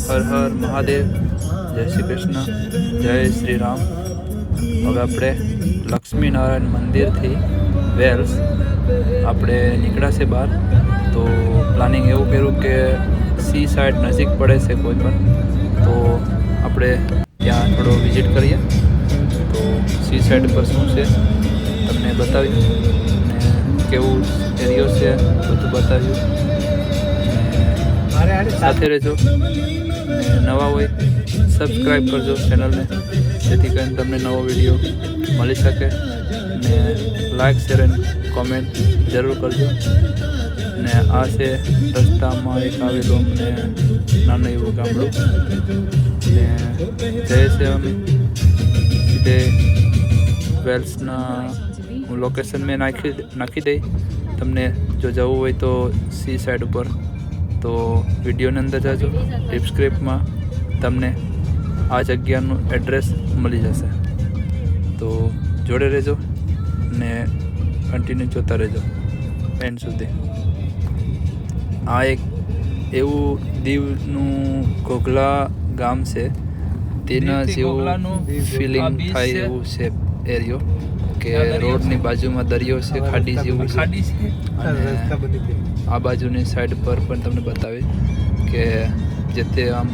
હર હર મહાદેવ, જય શ્રી કૃષ્ણ, જય શ્રી રામ. હવે આપણે લક્ષ્મીનારાયણ મંદિરથી વેલ્સ આપણે નીકળ્યા છે બહાર. તો પ્લાનિંગ એવું કર્યું કે સી સાઈડ નજીક પડે છે કોઈ પણ, તો આપણે ત્યાં થોડો વિઝિટ કરીએ. તો સી સાઈડ પર શું છે તમને બતાવ્યું ને કેવું એરિયો છે બધું બતાવ્યું. સાથે રહેજો ને નવા હોય સબસ્ક્રાઈબ કરજો ચેનલને, જેથી કરીને તમને નવો વિડીયો મળી શકે. ને લાઈક શેર અને કોમેન્ટ જરૂર કરજો. ને આ છે રસ્તામાં એક આવેલું અમને નાનું એવું ગામડું ને જઈએ છે અમે સીધે વેલ્સના. હું લોકેશન મેં નાખી દઈ તમને, જો જવું હોય તો સી સાઈડ ઉપર તો વિડીયોની અંદર જાજો. ડિસ્ક્રિપ્શનમાં તમને આ જગ્યાનું એડ્રેસ મળી જશે. તો જોડે રહેજો ને કન્ટિન્યુ જોતા રહેજો એન્ડ સુધી. આ એક એવું દીવનું ઘોઘલા ગામ છે, તેના જેવું ફિલિંગ થાય એવું છે એરિયો કે રોડની બાજુમાં દરિયો છે, ખાડી જેવું છે. અને આ બાજુની સાઈડ પર પણ તમને બતાવે કે જેતે આમ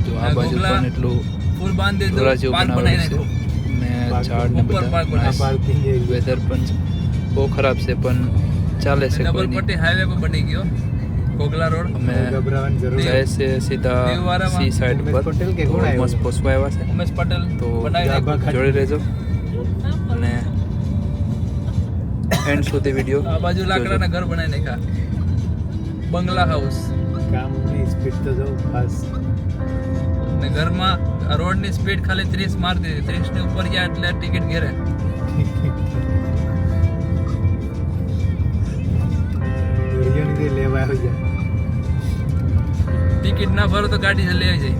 જો આ બાજુ પણ એટલું ધોરા જેવું બનાવેલું છે ને ઝાડ ને બધા. વેધર પણ બહુ ખરાબ છે પણ ચાલે છે. હાઈવે પર બની ગયો ઘોઘલા રોડ. અમે જાય છે સીધા સી સાઈડ પર, મસ્ત પોસવા આવ્યા છે ઉમેશ પટેલ. તો જોડે રહેજો અને એન્ડ સુધી વિડીયો. આ બાજુ લાકડાના ઘર બનાવી નાખ્યા, બંગલા હાઉસ. કામની સ્પીડ તો જો ખાસ ને ઘરમાં રોડની સ્પીડ ખાલી 30 માર દીધી. 30 ની ઉપર ગયા એટલે ટિકિટ ઘેરે. લેવા આવી જાય, ટિકિટ ના ભરો તો ગાડી લઈ જાય.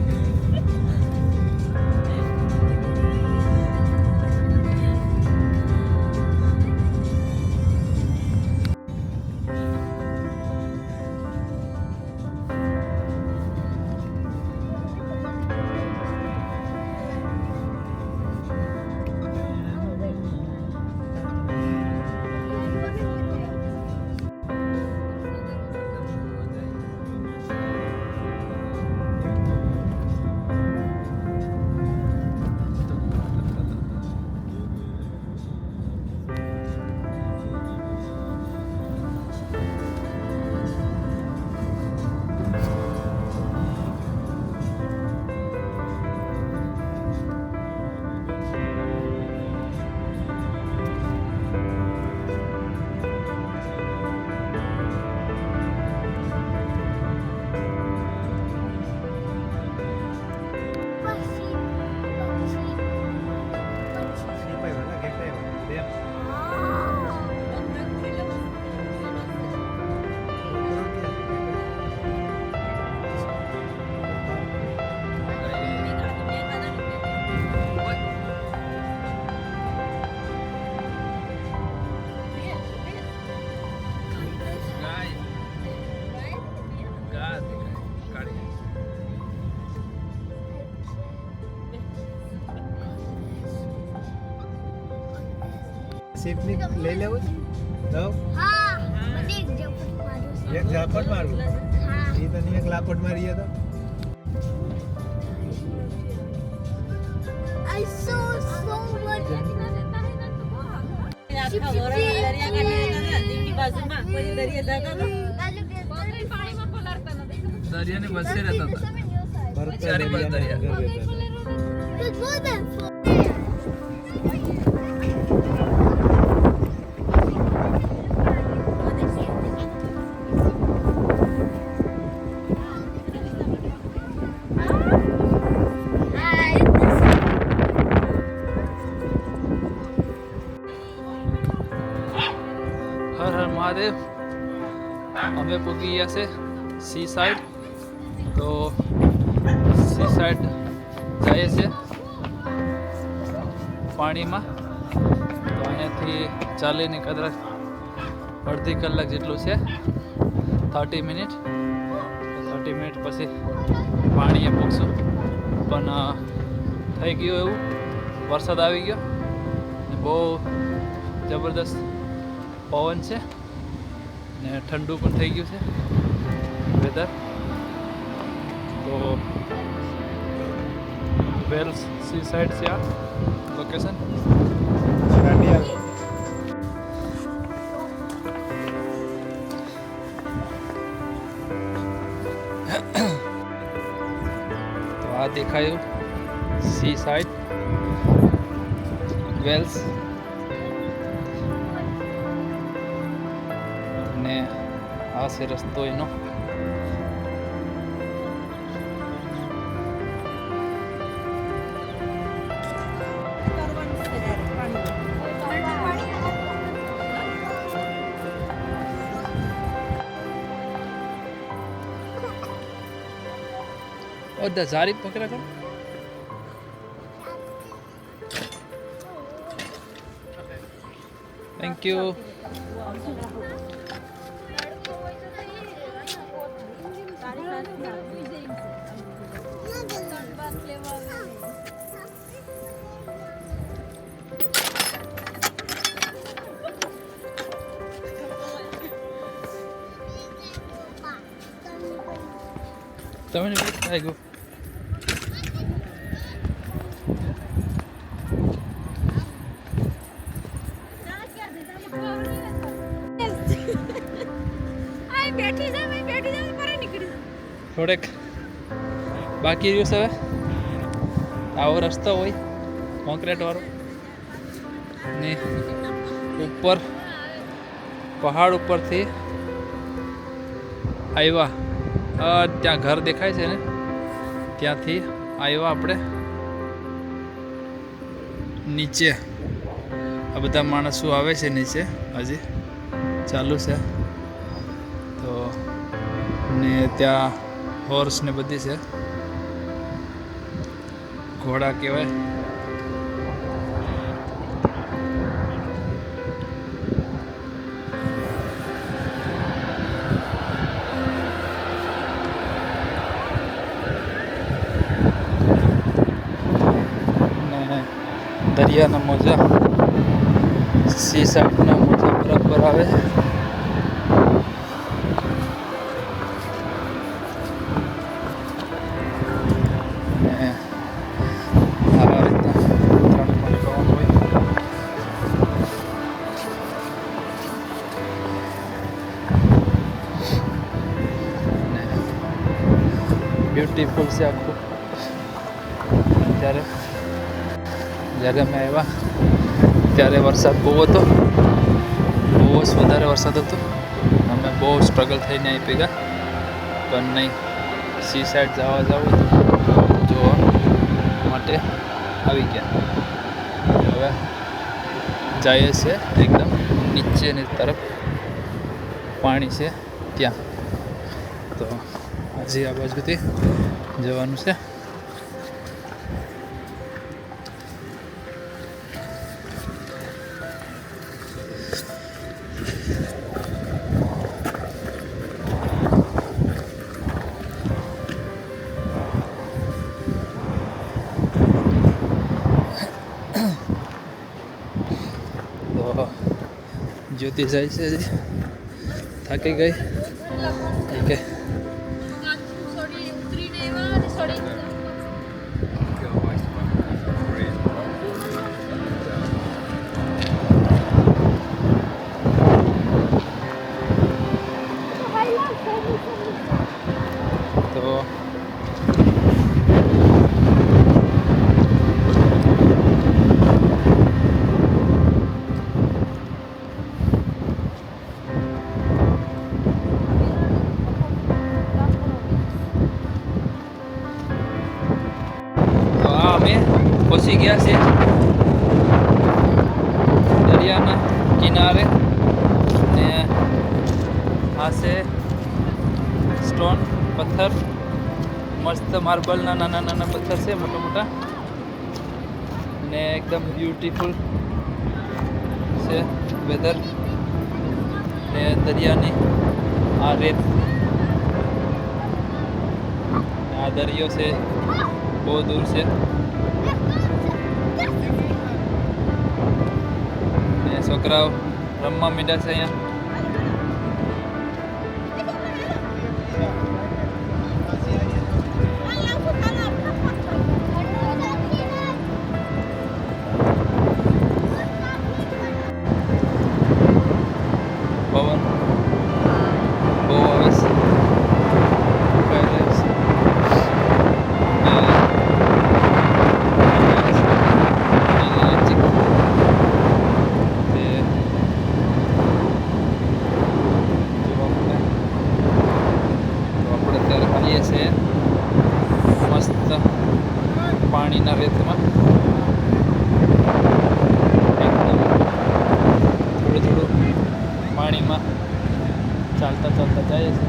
સિફ્ટ લઈ લેવું તો હા મને એક ઝાપટ મારું હા એ તને એક લાપટ મારી તો I saw so much દરિયાની વચ્ચે રહેતા હતા, ચારે બાજુ દરિયા. It wasn't for Har Har Mahadev. અમે પૂગી ગયા છે સી સાઈડ. તો સી સાઈડ જઈએ છે પાણીમાં. તો અહીંયાથી ચાલીને કદાચ અડધી કલાક જેટલું છે, 30 મિનિટ. 30 20 મિનિટ પછી પાણીએ પહોંચશું. પણ થઈ ગયું એવું, વરસાદ આવી ગયો ને બહુ જબરદસ્ત પવન છે ને ઠંડુ પણ થઈ ગયું છે વેધર. તો વેલ્સ સી સાઈડ છે આ લોકેશન. તો આ દેખાયું સી સાઈડ વેલ્સ ને આ છે રસ્તો એનો. ઓદા જારી પકડા કર. Thank you. તમને આવી ગયું. થોડેક બાકી રહ્યું છે. હવે આવો રસ્તો હોય કોન્ક્રીટ વાળો ને ઉપર પહાડ ઉપરથી આવ્યા. ત્યાં ઘર દેખાય છે ને ત્યાંથી આવ્યા આપણે નીચે. આ બધા માણસો આવે છે નીચે, હજી ચાલુ છે. તો ને ત્યાં હોર્સ ને બધી છે, ઘોડા કહેવાય. ને દરિયાના મોજા, સી સાઈડના મોજા બરાબર આવે છે. બ્યુટીફુલ છે આખું. જ્યારે અમે આવ્યા ત્યારે વરસાદ બહુ હતો, બહુ જ વધારે વરસાદ હતો. અમે બહુ સ્ટ્રગલ થઈને આવી ભેગા, પણ નહીં, સી સાઈડ જવું જોવા માટે આવી ગયા. હવે જઈએ છે એકદમ નીચેની તરફ, પાણી છે ત્યાં. તો હજી આ બાજુથી જવાનું છે. તો જ્યોતિ જાય છે, હજી થાકી ગઈ. ઓકે, તો પહોંચી ગયા છે દરિયાના કિનારે. ને આ છે સ્ટોન પથ્થર, મસ્ત માર્બલના નાના નાના પથ્થર છે, મોટા મોટા, ને એકદમ બ્યુટીફુલ છે વેધર. ને દરિયાની આ રેત આ દરિયો છે બહુ દૂર છે ને છોકરાઓ રમવા માંડ્યા છે અહીંયા પવન બહુ આવે છે મસ્ત પાણીના રેતમાં એકદમ થોડું થોડું પાણીમાં ચાલતા ચાલતા જાય છે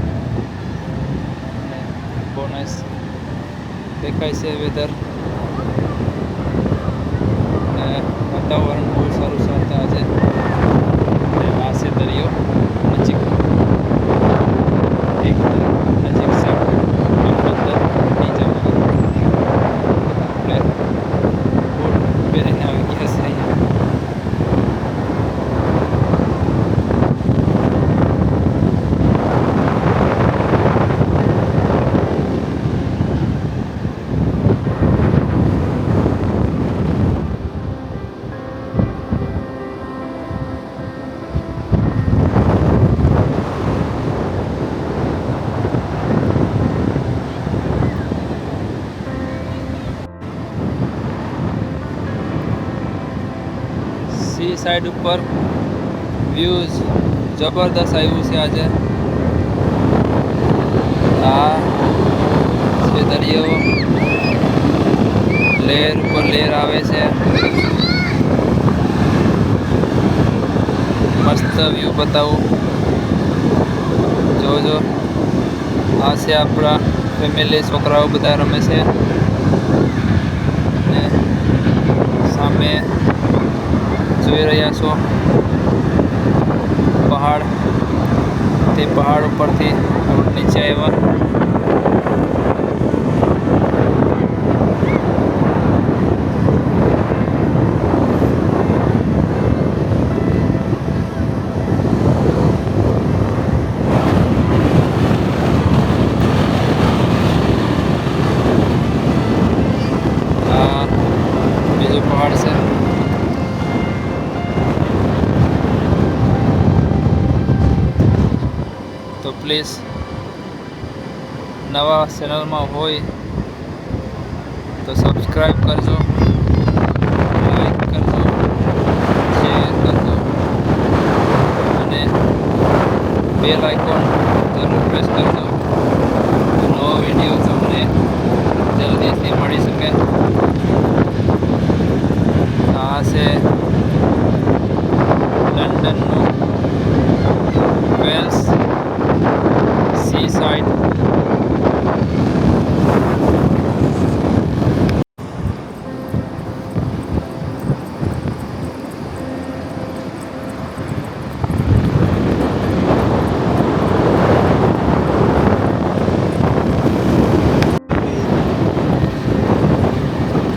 અને બહુ નાઇસ દેખાય છે વેધર અને વાતાવરણ બહુ સારું છે આજે અને આ છે દરિયો નજીક એકદમ નજીક છે અંદર નહીં જવાનું આપણે બોટ પહેરીને આવી ગયા છે અહીંયા સી સાઈડ ઉપર વ્યૂઝ જબરદસ્ત આવ્યું છે આજે આ છે દરિયો લહેર ઉપર લહેર આવે છે મસ્ત વ્યૂ બતાવું જોજો આ છે આપણા ફેમિલી છોકરાઓ બધા રમે છે ને સામે જોઈ રહ્યા છો પહાડ તે પહાડ ઉપરથી નીચે આવ્યા આ બીજો પહાડ છે તો પ્લીઝ નવા ચેનલમાં હોય તો સબસ્ક્રાઈબ કરજો લાઈક કરજો શેર કરજો અને બેલ આઇકોન જરૂર પ્રેસ કરજો તો નવો વિડીયો તમને જલ્દીથી મળી શકે આ છે લંડનનું વેલ્સ સી સાઈડ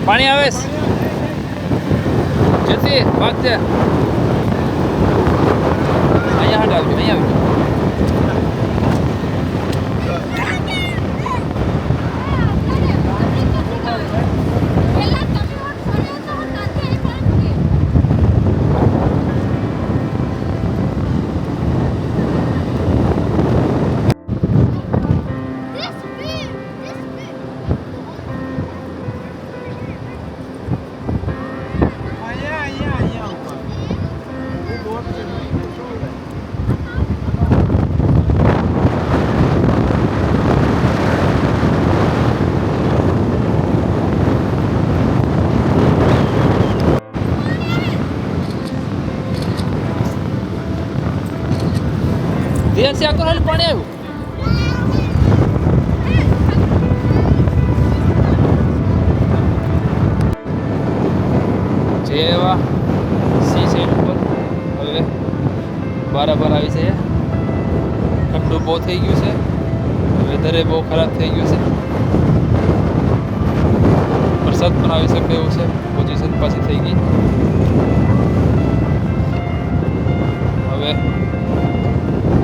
પાણી આવે છે જતી ભાગતે અહીંયા હાટ આવજો અહીંયા આવજો ધીરે છે આખું હાલ પાણી આવ્યું જેવા સી સાઈડ ઉપર હવે બરાબર આવી છે ઠંડુ બહુ થઈ ગયું છે વેધરે બહુ ખરાબ થઈ ગયું છે વરસાદ પણ આવી શકે એવું છે. પોઝિશન પાછી થઈ ગઈ. હવે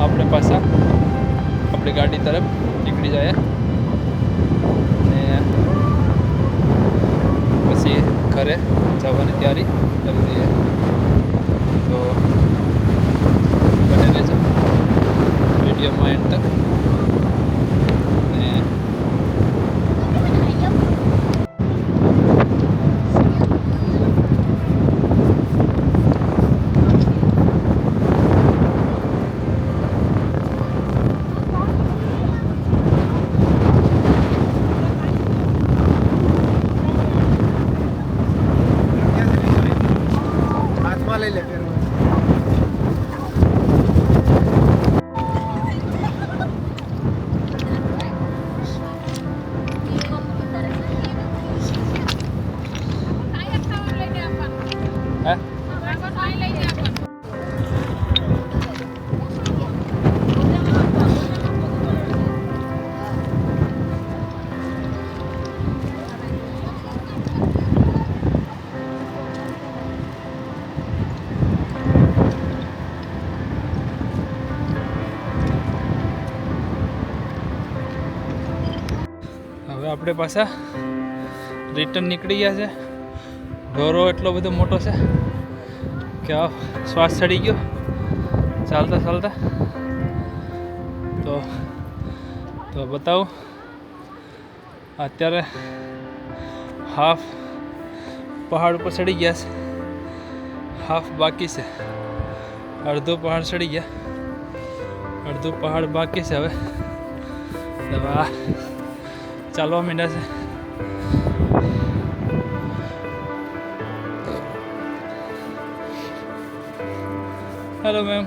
આપણે પાછા આપણી ગાડી તરફ નીકળી જાય ને પછી ઘરે જવાની તૈયારી કરી દઈએ. તો બને રહેજો વિડીયોમાં એન્ડ તક. ને હાથમાં લઈ લે પહેરવા. હે હવે આપણે પાછા રિટર્ન નીકળી ગયા છે. ઢોરો એટલો બધો મોટો છે કે આ શ્વાસ ચડી ગયો ચાલતા ચાલતા. તો બતાવું, અત્યારે હાફ પહાડ ઉપર ચડી ગયા છે, હાફ બાકી છે. અડધો પહાડ ચડી ગયા, અડધો પહાડ બાકી છે. હવે આ ચાલવા માંડ્યા છે. Hello ma'am.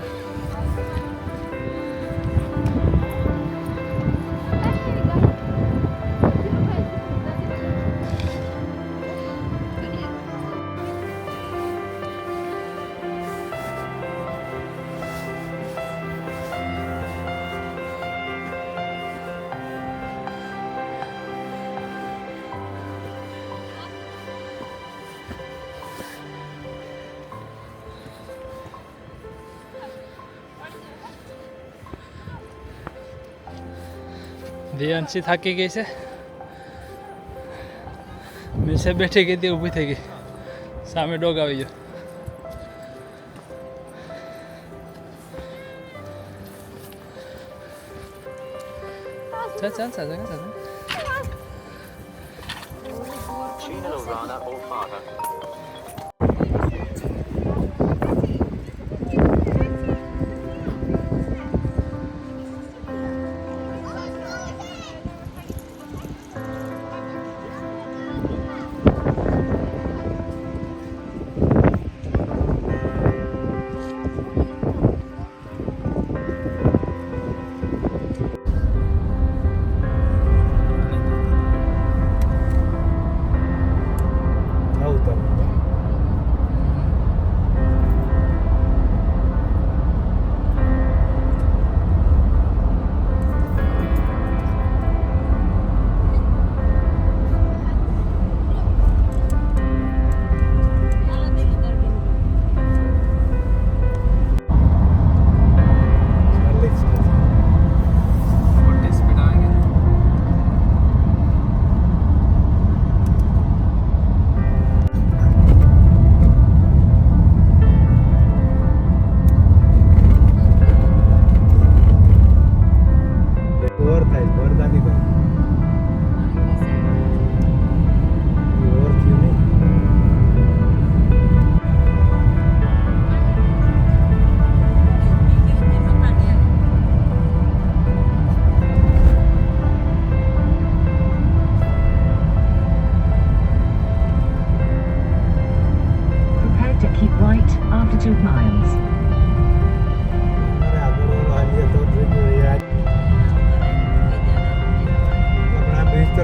દેવાંશી થાકી ગઈ છે. નીચે બેઠી ગઈ હતી, ઊભી થઈ ગઈ. સામે ડોગ આવી ગયો. ચાલ ચાલ ચાલ ચાલ.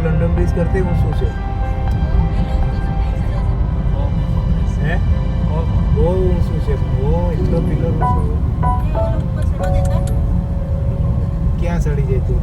લંડન બ્રિજ કરતી ઊંચું છે હે બહુ ઊંચું છે બહુ એટલો પિલર ઊંચું ક્યાં ચડી જાય તું